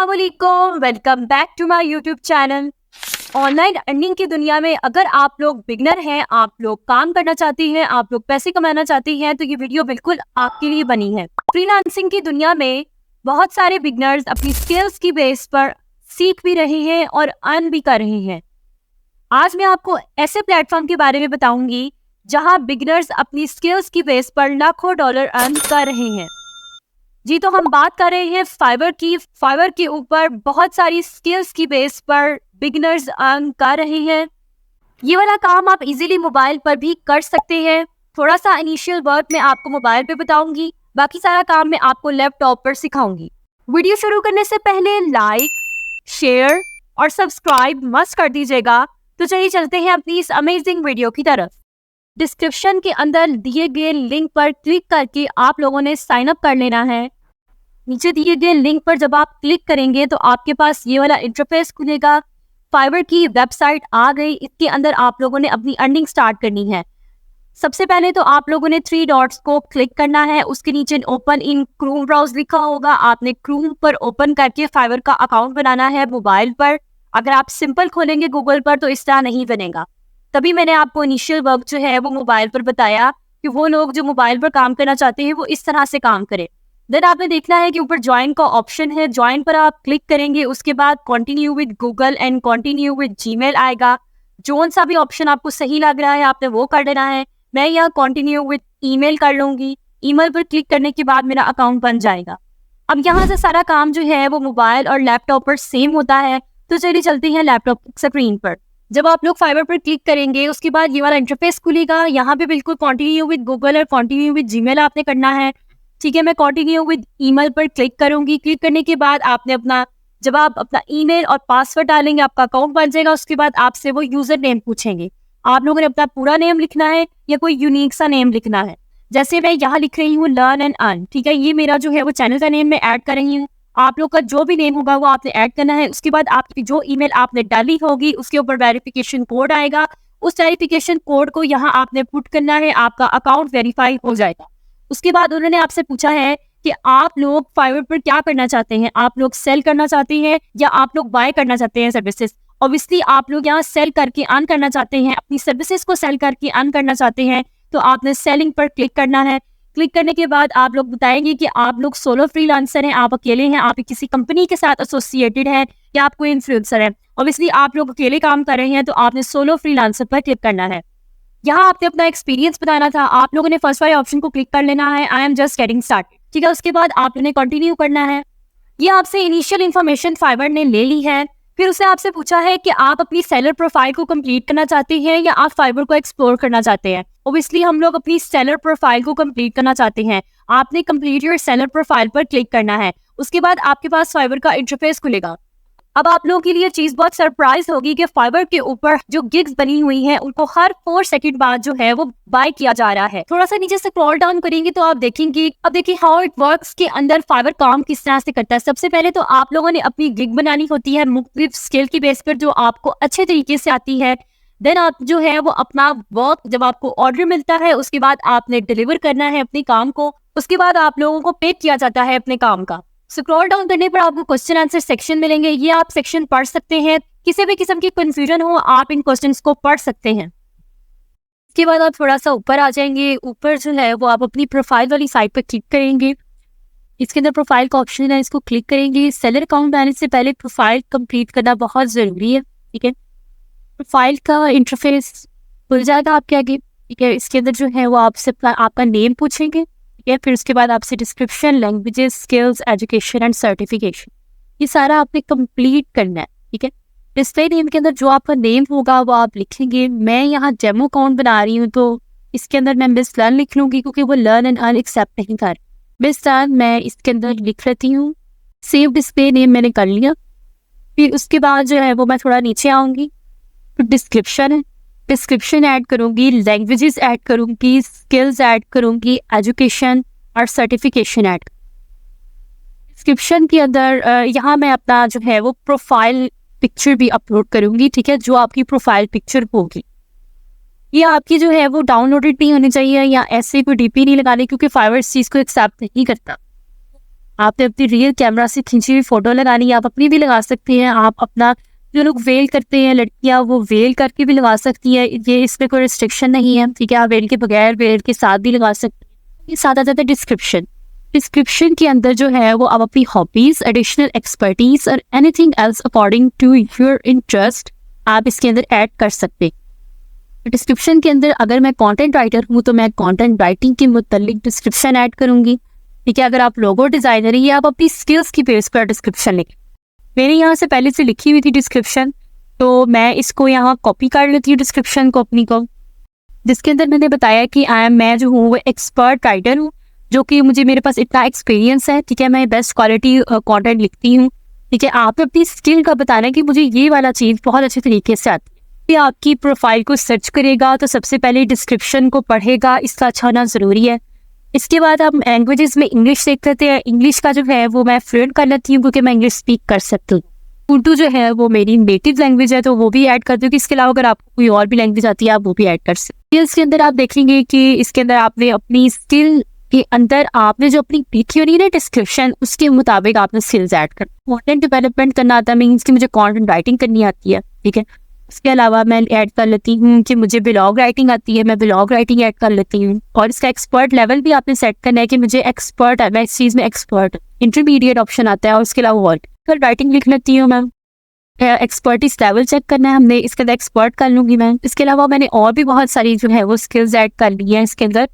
अस्सलामुअलैकुम, welcome back to my YouTube channel. Online earning की दुनिया में अगर आप लोग बिगनर हैं, आप लोग काम करना चाहती हैं, आप लोग पैसे कमाना चाहती हैं, तो ये वीडियो बिल्कुल आपके लिए बनी है। फ्रीलांसिंग की दुनिया में बहुत सारे बिगनर्स अपनी स्किल्स की बेस पर सीख भी रहे हैं और अर्न भी कर रहे हैं। आज मैं आपको ऐसे प्लेटफॉर्म के बारे में बताऊंगी जहां बिगनर्स अपनी स्किल्स की बेस पर लाखों डॉलर अर्न कर रहे हैं। जी, तो हम बात कर रहे हैं फाइवर की। फाइवर के ऊपर बहुत सारी स्किल्स की बेस पर बिगिनर्स अर्न कर रहे हैं। ये वाला काम आप इजीली मोबाइल पर भी कर सकते हैं। थोड़ा सा इनिशियल वर्क मैं आपको मोबाइल पे बताऊंगी, बाकी सारा काम मैं आपको लैपटॉप पर सिखाऊंगी। वीडियो शुरू करने से पहले लाइक, शेयर और सब्सक्राइब मस्ट कर दीजिएगा। तो चलिए चलते हैं अपनी इस अमेजिंग वीडियो की तरफ। डिस्क्रिप्शन के अंदर दिए गए लिंक पर क्लिक करके आप लोगों ने साइन अप कर लेना है। नीचे दिए गए लिंक पर जब आप क्लिक करेंगे तो आपके पास ये वाला इंटरफेस खुलेगा। फाइवर की वेबसाइट आ गई। इसके अंदर आप लोगों ने अपनी अर्निंग स्टार्ट करनी है। सबसे पहले तो आप लोगों ने 3 डॉट्स को क्लिक करना है। उसके नीचे ओपन इन क्रोम ब्राउज़र लिखा होगा। आपने क्रोम पर ओपन करके फाइवर का अकाउंट बनाना है मोबाइल पर। अगर आप सिंपल खोलेंगे गूगल पर तो इस तरह नहीं बनेगा। तभी मैंने आपको इनिशियल वर्क जो है वो मोबाइल पर बताया कि वो लोग जो मोबाइल पर काम करना चाहते हैं वो इस तरह से काम करें। देन आपने देखना है कि ऊपर ज्वाइन का ऑप्शन है। ज्वाइन पर आप क्लिक करेंगे। उसके बाद continue with Google and continue with Gmail आएगा। जोन सा भी ऑप्शन आपको सही लग रहा है आपने वो कर देना है। मैं यहाँ कंटिन्यू विद ईमेल कर लूँगी। ईमेल पर क्लिक करने के बाद मेरा अकाउंट बन जाएगा। अब यहाँ से सारा काम जो है वो मोबाइल और लैपटॉप पर सेम होता है। तो चलिए चलते हैं लैपटॉप स्क्रीन पर। जब आप लोग फाइवर पर क्लिक करेंगे उसके बाद ये वाला इंटरफेस खुलेगा। यहाँ पे बिल्कुल कंटिन्यू विद गूगल और कंटिन्यू विद जीमेल आपने करना है। ठीक है, मैं कंटिन्यू विद ईमेल पर क्लिक करूंगी। क्लिक करने के बाद आपने जब आप अपना ईमेल और पासवर्ड डालेंगे आपका अकाउंट बन जाएगा। उसके बाद आपसे वो यूजर नेम पूछेंगे। आप लोगों ने अपना पूरा नेम लिखना है या कोई यूनिक सा नेम लिखना है। जैसे मैं यहाँ लिख रही हूँ लर्न एंड अर्न। ठीक है, ये मेरा जो है वो चैनल का नेम मैं ऐड कर रही हूँ। आप लोग का जो भी नेम होगा वो आपने ऐड करना है। उसके बाद आपकी जो ईमेल आपने डाली होगी उसके ऊपर वेरिफिकेशन कोड आएगा। उस वेरिफिकेशन कोड को यहाँ आपने पुट करना है। आपका अकाउंट वेरीफाई हो जाएगा। उसके बाद उन्होंने आपसे पूछा है कि आप लोग फाइवर पर क्या करना चाहते हैं। आप लोग सेल करना चाहते हैं या आप लोग बाय करना चाहते हैं सर्विसेज। ऑब्वियसली आप लोग यहाँ सेल करके अर्न करना चाहते हैं, अपनी सर्विसेज को सेल करके अर्न करना चाहते हैं, तो आपने सेलिंग पर क्लिक करना है। क्लिक करने के बाद आप लोग बताएंगे कि आप लोग सोलो फ्रीलांसर हैं, आप अकेले हैं, आप किसी कंपनी के साथ एसोसिएटेड हैं या आप कोई इन्फ्लुएंसर है। ऑब्वियसली आप लोग अकेले काम कर रहे हैं तो आपने सोलो फ्रीलांसर पर क्लिक करना है। यहाँ आपने अपना एक्सपीरियंस बताना था। आप लोगों ने फर्स्ट वाले ऑप्शन को क्लिक कर लेना है, I am just getting started. ठीक है, उसके बाद आपने कंटिन्यू करना है। ये आपसे इनिशियल इन्फॉर्मेशन फाइवर ने ले ली है। फिर उसने आपसे पूछा है कि आप अपनी सेलर प्रोफाइल को कंप्लीट करना चाहते हैं या आप फाइवर को एक्सप्लोर करना चाहते हैं। ओब्वियसली हम लोग अपनी सेलर प्रोफाइल को कंप्लीट करना चाहते हैं। आपने कंप्लीट योर सेलर प्रोफाइल पर क्लिक करना है। उसके बाद आपके पास फाइवर का इंटरफेस खुलेगा। अब आप लोगों के लिए चीज बहुत सरप्राइज होगी कि फाइवर के ऊपर जो गिग्स बनी हुई हैं उनको हर 4 सेकंड बाद जो है वो बाय किया जा रहा है। थोड़ा सा नीचे से स्क्रॉल डाउन करेंगे तो आप देखेंगे। अब देखिए हाउ इट वर्क्स के अंदर फाइवर काम किस तरह से करता है। सबसे पहले तो आप लोगों ने अपनी गिग बनानी होती है मुख्तलिफ स्किल की बेस पर जो आपको अच्छे तरीके से आती है। देन आप जो है वो अपना वर्क जब आपको ऑर्डर मिलता है उसके बाद आपने डिलीवर करना है अपने काम को। उसके बाद आप लोगों को पे किया जाता है अपने काम का। स्क्रॉल डाउन करने पर आपको क्वेश्चन आंसर सेक्शन मिलेंगे। ये आप सेक्शन पढ़ सकते हैं। किसी भी किस्म की कंफ्यूजन हो आप इन क्वेश्चंस को पढ़ सकते हैं। इसके बाद आप थोड़ा सा ऊपर आ जाएंगे। ऊपर जो है वो आप अपनी प्रोफाइल वाली साइट पर क्लिक करेंगे। इसके अंदर प्रोफाइल का ऑप्शन है, इसको क्लिक करेंगे। सेलर अकाउंट बनाने से पहले प्रोफाइल कंप्लीट करना बहुत ज़रूरी है। ठीक है, प्रोफाइल का इंटरफेस खुल जाएगा आपके आगे। ठीक है, इसके अंदर जो है वो आपसे आपका नेम पूछेंगे। ठीक है, फिर उसके बाद आपसे description, languages, skills, education and certification, ये सारा आपने कंप्लीट करना है। ठीक है, डिस्प्ले नेम के अंदर जो आपका नेम होगा वो आप लिखेंगे। मैं यहाँ डेमो अकाउंट बना रही हूँ तो इसके अंदर मैं मिस लर्न लिख लूँगी क्योंकि वो लर्न एंड अर्न एक्सेप्ट नहीं कर। मिस लर्न मैं इसके अंदर लिख लेती हूँ। सेव डिस्प्ले नेम मैंने कर लिया। फिर उसके बाद जो है वो मैं थोड़ा नीचे आऊँगी तो डिस्क्रिप्शन है, डिस्क्रिप्शन ऐड करूंगी, लैंग्वेजेस ऐड करूंगी, स्किल्स ऐड करूंगी, एजुकेशन और सर्टिफिकेशन ऐड। डिस्क्रिप्शन के अंदर यहाँ मैं अपना जो है वो प्रोफाइल पिक्चर भी अपलोड करूंगी। ठीक है, जो आपकी प्रोफाइल पिक्चर होगी ये आपकी जो है वो डाउनलोडेड नहीं होनी चाहिए या ऐसे कोई डीपी नहीं लगानी क्योंकि फाइवर इस चीज़ को एक्सेप्ट नहीं करता। आपने अपनी रियल कैमरा से खींची हुई फोटो लगानी है, आप अपनी भी लगा सकते हैं। आप अपना, जो लोग वेल करते हैं लड़कियां, वो वेल करके भी लगा सकती है, ये इसमें कोई रिस्ट्रिक्शन नहीं है, ठीक है। आप वेल के बगैर, वेल के साथ भी लगा सकते हैं। ये साथ आ जाता है डिस्क्रिप्शन। डिस्क्रिप्शन के अंदर जो है वो आप अपनी हॉबीज, एडिशनल एक्सपर्टीज और anything else according to your interest आप इसके अंदर ऐड कर सकते हैं। डिस्क्रिप्शन के अंदर अगर मैं कंटेंट राइटर हूँ तो मैं कंटेंट राइटिंग के मुतालिक डिस्क्रिप्शन ऐड करूंगी, ठीक है। अगर आप लोगो डिजाइनर है, आप अपनी स्किल्स की बेस पर डिस्क्रिप्शन लिखें। मेरे यहाँ से पहले से लिखी हुई थी डिस्क्रिप्शन, तो मैं इसको यहाँ कॉपी कर लेती हूँ डिस्क्रिप्शन को अपनी को, जिसके अंदर मैंने बताया कि मैं जो हूँ वो एक्सपर्ट राइटर हूँ, जो कि मेरे पास इतना एक्सपीरियंस है, ठीक है। मैं बेस्ट क्वालिटी कंटेंट लिखती हूँ, ठीक है। आप अपनी स्किल का बताना है कि मुझे ये वाला चीज़ बहुत अच्छे तरीके से आती है। आपकी प्रोफाइल को सर्च करेगा तो सबसे पहले डिस्क्रिप्शन को पढ़ेगा, इसका अच्छा होना ज़रूरी है। इसके बाद हम लैंग्वेजेस में इंग्लिश देख लेते हैं। इंग्लिश का जो है वो मैं फ्लुएंट कर लेती हूँ, क्योंकि मैं इंग्लिश स्पीक कर सकती हूँ। उर्दू जो है वो मेरी नेटिव लैंग्वेज है, तो वो भी ऐड कर दूँ। इसके अलावा अगर आपको कोई और भी लैंग्वेज आती है आप वो भी ऐड कर सकते हैं। इसके अंदर आप देखेंगे कि इसके अंदर आपने अपनी स्किल के अंदर आपने जो अपनी लिखी होनी है ना डिस्क्रिप्शन, उसके मुताबिक आपने स्किल्स ऐड कर। कंटेंट डेवलपमेंट करना आता है, मीन्स कि मुझे कंटेंट राइटिंग करनी आती है, ठीक है। उसके अलावा मैं ऐड कर लेती हूँ कि मुझे ब्लॉग राइटिंग आती है, मैं ब्लॉग राइटिंग ऐड कर लेती हूँ। और इसका एक्सपर्ट लेवल भी आपने सेट करना है कि मुझे एक्सपर्ट है, मैं इस चीज़ में एक्सपर्ट। इंटरमीडिएट ऑप्शन आता है, और उसके अलावा और राइटिंग लिख लेती हूँ मैं। एक्सपर्टीज लेवल चेक करना है हमने, इसके अंदर एक्सपर्ट कर लूँगी मैं। इसके अलावा मैंने और भी बहुत सारी जो है वो स्किल्स ऐड कर ली है इसके अंदर।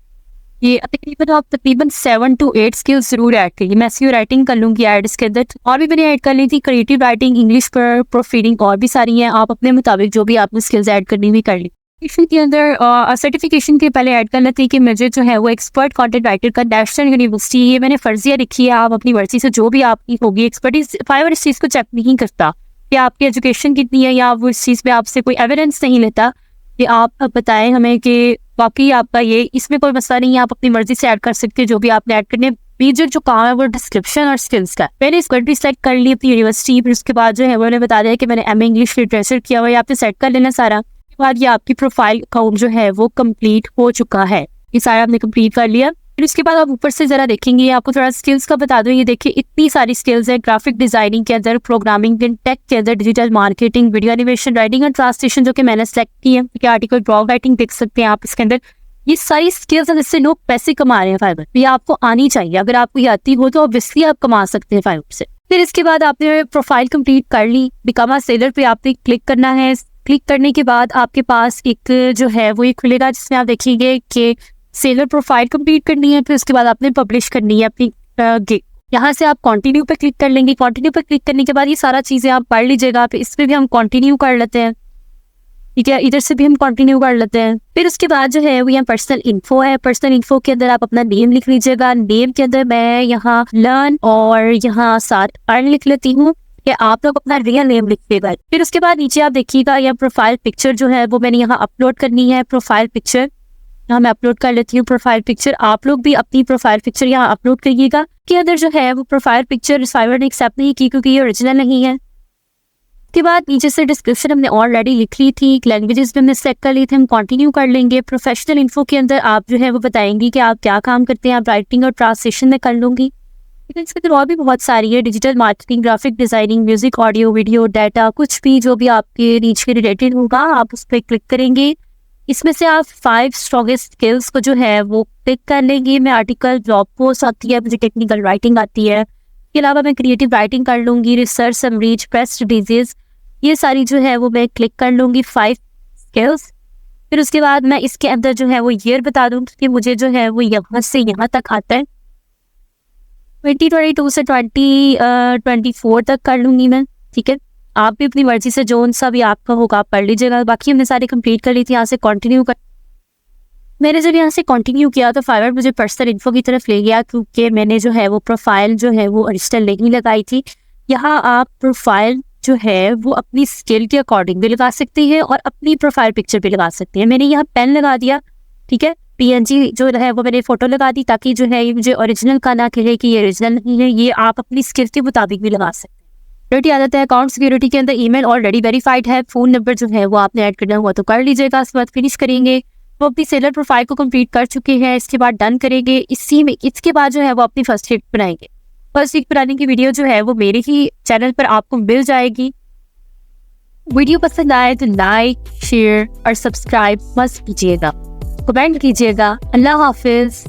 ये तकरीबन 7 to 8 स्किल्स जरूर ऐड करिए। मैं एसईओ राइटिंग कर लूँगी ऐड इसके अंदर, और भी मैंने ऐड कर ली थी क्रिएटिव राइटिंग, इंग्लिश पर प्रोफीडिंग, और भी सारी हैं। आप अपने मुताबिक जो भी आपने स्किल्स ऐड करनी भी कर ली। इसके अंदर सर्टिफिकेशन के पहले ऐड कर लेते हैं कि मुझे जो है वो एक्सपर्ट कंटेंट राइटर का नेशनल यूनिवर्सिटी, ये मैंने फर्जिया लिखी है। आप अपनी मर्जी से जो भी आपकी होगी एक्सपर्टीज, फाइवर इस चीज़ को चेक नहीं करता कि आपकी एजुकेशन कितनी है, या वो इस चीज़ में आपसे कोई एविडेंस नहीं लेता कि आप बताएं हमें कि बाकी आपका ये, इसमें कोई मसला नहीं है। आप अपनी मर्जी से ऐड कर सकते हैं जो भी आपने ऐड करने। मेजर जो काम है वो डिस्क्रिप्शन और स्किल्स का। मैंने इस कंट्री सेलेक्ट कर ली अपनी यूनिवर्सिटी, फिर उसके बाद जो है उन्होंने बता दिया कि मैंने एमए इंग्लिश लिटरेचर किया हुआ है, आपने सेट कर लेना सारा। उसके बाद ये आपकी प्रोफाइल अकाउंट जो है वो कंप्लीट हो चुका है, ये सारा आपने कंप्लीट कर लिया। फिर उसके बाद आप ऊपर से जरा देखेंगे, आपको थोड़ा स्किल्स का बता दूं। ये देखिए इतनी सारी स्किल्स है, ग्राफिक डिजाइनिंग के अंदर, प्रोग्रामिंग, टेक के अंदर, digital marketing, video animation, writing और ट्रांसलेशन, जो कि मैंने सेलेक्ट की है। ठीक है, आर्टिकल ब्लॉग राइटिंग देख सकते हैं आप इसके अंदर। ये सारी स्किल्स हैं जिससे लोग पैसे कमा रहे हैं फाइवर। ये आपको आनी चाहिए, अगर आपको ये आती हो तो ऑब्वियसली आप कमा सकते हैं फाइवर से। फिर इसके बाद आपने प्रोफाइल कंप्लीट कर ली, बिकम अ सेलर पे आपने क्लिक करना है। क्लिक करने के बाद आपके पास एक जो है वो ये खुलेगा, जिसमें आप देखेंगे कि सेलर प्रोफाइल कंप्लीट करनी है। फिर उसके बाद आपने पब्लिश करनी है अपनी गिग। यहाँ से आप कंटिन्यू पे क्लिक कर लेंगे। कंटिन्यू पे क्लिक करने के बाद ये सारा चीज़ें आप पढ़ लीजिएगा। फिर इसमें भी हम कंटिन्यू कर लेते हैं, ठीक है, इधर से भी हम कंटिन्यू कर लेते हैं। फिर उसके बाद जो है वो यहाँ पर्सनल इन्फो है। पर्सनल इन्फो के अंदर आप अपना नेम लिख लीजिएगा। नेम के अंदर मैं यहाँ लर्न और यहाँ साथ अर्न लिख लेती हूँ, कि आप लोग अपना रियल नेम लिखिएगा। फिर उसके बाद नीचे आप देखिएगा यहाँ प्रोफाइल पिक्चर जो है वो मैंने यहाँ अपलोड करनी है। प्रोफाइल पिक्चर यहाँ मैं अपलोड कर लेती हूँ। प्रोफाइल पिक्चर आप लोग भी अपनी प्रोफाइल पिक्चर यहाँ अपलोड करिएगा। के अंदर जो है वो प्रोफाइल पिक्चर फाइवर ने एक्सेप्ट नहीं की क्योंकि ये ओरिजिनल नहीं है। के बाद नीचे से डिस्क्रिप्शन हमने ऑलरेडी लिख ली थी, लैंग्वेजेस भी हमने सेलेक्ट कर ली थी, हम कंटिन्यू कर लेंगे। प्रोफेशनल इन्फो के अंदर आप जो है वो बताएंगी कि आप क्या काम करते हैं। आप राइटिंग और ट्रांसलेशन में कर लूँगी। लेकिन इसके अंदर और भी बहुत सारी है, digital marketing, graphic designing, music, audio, video, data, कुछ भी जो भी आपके रीच के रिलेटेड होगा आप उस पर क्लिक करेंगे। इसमें से आप 5 स्ट्रॉन्गेस्ट स्किल्स को जो है वो क्लिक कर लेंगे। मैं आर्टिकल, ब्लॉग पोस्ट आती है, मुझे टेक्निकल राइटिंग आती है। इसके अलावा मैं क्रिएटिव राइटिंग कर लूँगी, रिसर्च, समरीज, प्रेस रिलीजेस, ये सारी जो है वो मैं क्लिक कर लूँगी 5 स्किल्स। फिर उसके बाद मैं इसके अंदर जो है वो ईयर बता दूँगी कि मुझे जो है वो यहाँ से यहाँ तक आता है। 2022 से 2024 तक कर लूँगी मैं, ठीक है। आप भी अपनी मर्जी से जो सा भी आपका होगा आप पढ़ लीजिएगा। बाकी हमने सारी कंप्लीट कर ली थी। यहाँ से कंटिन्यू कर, मैंने जब यहाँ से कंटिन्यू किया तो फाइवर मुझे पर्सनल इन्फो की तरफ ले गया, क्योंकि मैंने जो है वो प्रोफाइल जो है वो ओरिजिनल नहीं लगाई थी। यहाँ आप प्रोफाइल जो है वो अपनी स्किल के अकॉर्डिंग भी लगा सकते हैं और अपनी प्रोफाइल पिक्चर भी लगा सकते हैं। मैंने यहाँ पेन लगा दिया, ठीक है, PNG जो है वो मैंने फोटो लगा दी, ताकि जो है ये मुझे ओरिजिनल का ना कहे कि ये ओरिजिनल नहीं है। ये आप अपनी स्किल के मुताबिक भी लगा सकते हैं। सिक्योरिटी आ जाता है। अकाउंट सिक्योरिटी के अंदर ईमेल ऑलरेडी वेरीफाइड है, फ़ोन नंबर जो है वो आपने ऐड करना हुआ तो कर लीजिएगा। उसके बाद फिनिश करेंगे। वो अपनी सेलर प्रोफाइल को कंप्लीट कर चुके हैं। इसके बाद डन करेंगे। इसके बाद जो है वो अपनी फर्स्ट हिट बनाएंगे। फर्स्ट वीक बनाने की वीडियो जो है वो मेरे ही चैनल पर आपको मिल जाएगी। वीडियो पसंद आए तो लाइक, शेयर और सब्सक्राइब मस्त कीजिएगा, कमेंट कीजिएगा। अल्लाह हाफिज।